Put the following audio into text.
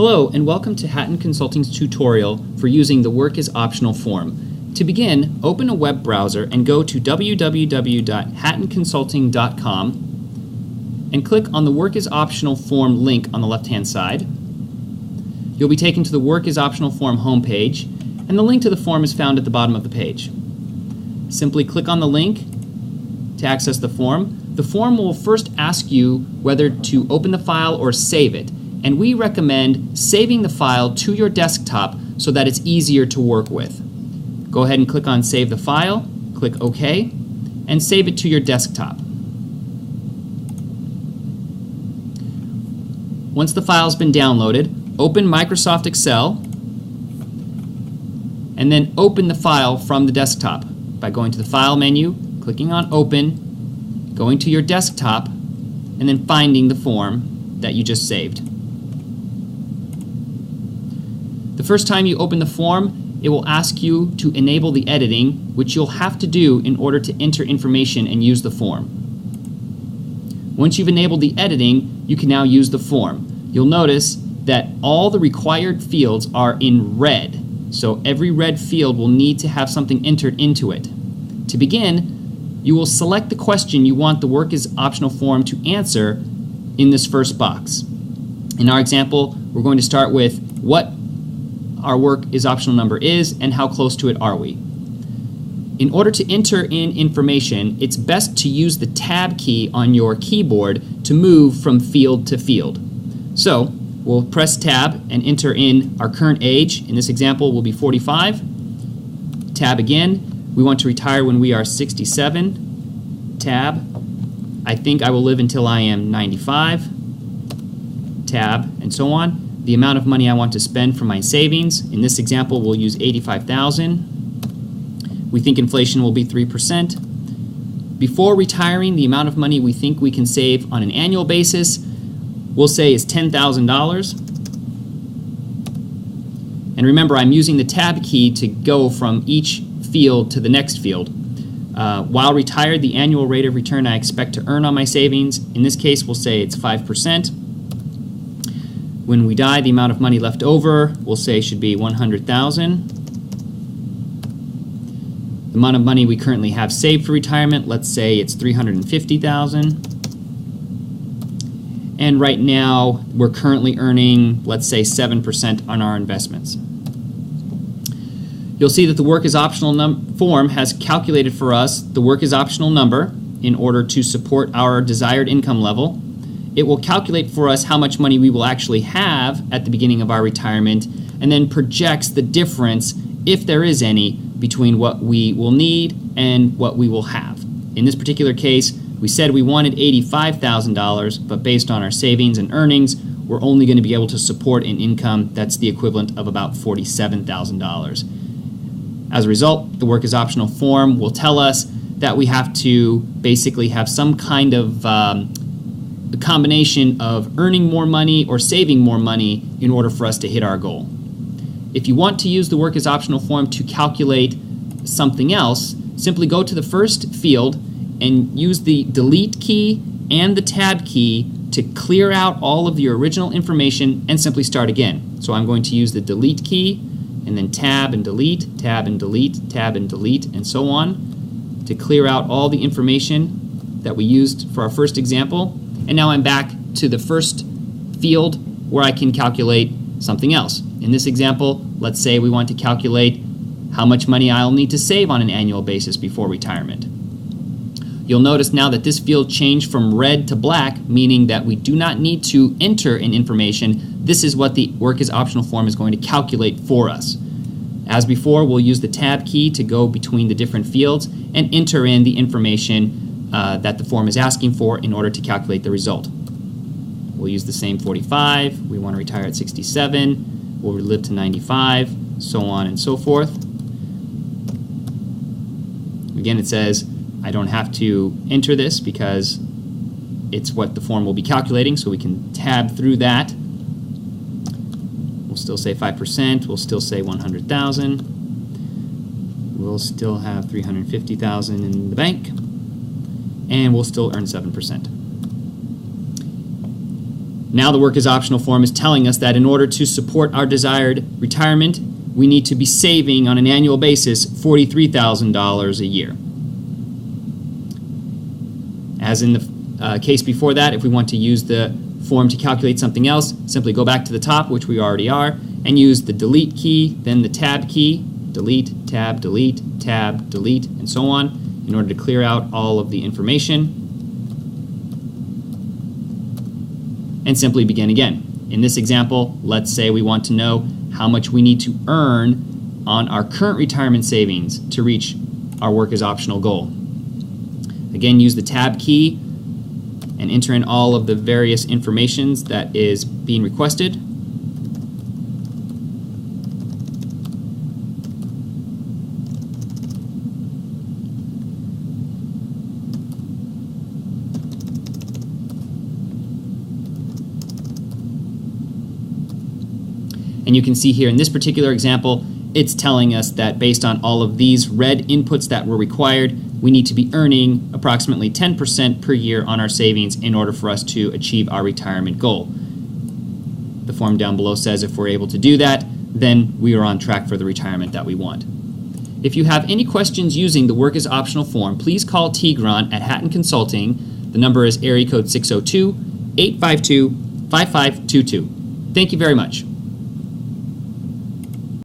Hello and welcome to Hatton Consulting's tutorial for using the Work is Optional form. To begin, open a web browser and go to www.hattonconsulting.com and click on the Work is Optional form link on the left-hand side. You'll be taken to the Work is Optional form homepage, and the link to the form is found at the bottom of the page. Simply click on the link to access the form. The form will first ask you whether to open the file or save it, and we recommend saving the file to your desktop so that it's easier to work with. Go ahead and click on Save the File, click OK, and save it to your desktop. Once the file's been downloaded, open Microsoft Excel and then open the file from the desktop by going to the File menu, clicking on Open, going to your desktop, and then finding the form that you just saved. The first time you open the form, it will ask you to enable the editing, which you'll have to do in order to enter information and use the form. Once you've enabled the editing, you can now use the form. You'll notice that all the required fields are in red, so every red field will need to have something entered into it. To begin, you will select the question you want the Work is Optional form to answer in this first box. In our example, we're going to start with what our Work is Optional number is and how close to it are we. In order to enter in information, it's best to use the Tab key on your keyboard to move from field to field. So we'll press Tab and enter in our current age. In this example will be 45. Tab again. We want to retire when we are 67. Tab. I think I will live until I am 95. Tab, and so on. The amount of money I want to spend for my savings. In this example, we'll use $85,000. We think inflation will be 3%. Before retiring, the amount of money we think we can save on an annual basis, we'll say is $10,000. And remember, I'm using the Tab key to go from each field to the next field. While retired, the annual rate of return I expect to earn on my savings, in this case, we'll say it's 5%. When we die, the amount of money left over, we'll say should be $100,000. The amount of money we currently have saved for retirement, let's say it's $350,000. And right now, we're currently earning, let's say, 7% on our investments. You'll see that the Work is Optional form has calculated for us the Work is Optional number in order to support our desired income level. It will calculate for us how much money we will actually have at the beginning of our retirement, and then projects the difference, if there is any, between what we will need and what we will have. In this particular case, we said we wanted $85,000, but based on our savings and earnings, we're only going to be able to support an income that's the equivalent of about $47,000. As a result, the Work is Optional form will tell us that we have to basically have some kind of a combination of earning more money or saving more money in order for us to hit our goal. If you want to use the Work is Optional form to calculate something else, simply go to the first field and use the Delete key and the Tab key to clear out all of the original information and simply start again. So I'm going to use the Delete key and then Tab and Delete, Tab and Delete, Tab and Delete, and so on to clear out all the information that we used for our first example. And now I'm back to the first field where I can calculate something else. In this example, let's say we want to calculate how much money I'll need to save on an annual basis before retirement. You'll notice now that this field changed from red to black, meaning that we do not need to enter in information. This is what the Work is Optional form is going to calculate for us. As before, we'll use the Tab key to go between the different fields and enter in the information that the form is asking for in order to calculate the result. We'll use the same 45, we want to retire at 67, we'll live to 95, so on and so forth. Again, it says I don't have to enter this because it's what the form will be calculating, so we can tab through that. We'll still say 5%, we'll still say 100,000, we'll still have 350,000 in the bank, and we'll still earn 7%. Now the work is optional form is telling us that in order to support our desired retirement, we need to be saving on an annual basis $43,000 a year. As in the case before that, if we want to use the form to calculate something else, simply go back to the top, which we already are, and use the delete key, then the tab key, delete, tab, delete, and so on, in order to clear out all of the information, and simply begin again. In this example, let's say we want to know how much we need to earn on our current retirement savings to reach our work is optional goal. Again, use the tab key and enter in all of the various informations that is being requested. And you can see here in this particular example, it's telling us that based on all of these red inputs that were required, we need to be earning approximately 10% per year on our savings in order for us to achieve our retirement goal. The form down below says if we're able to do that, then we are on track for the retirement that we want. If you have any questions using the Work is Optional form, please call Tigran at Hatton Consulting. The number is area code 602-852-5522. Thank you very much.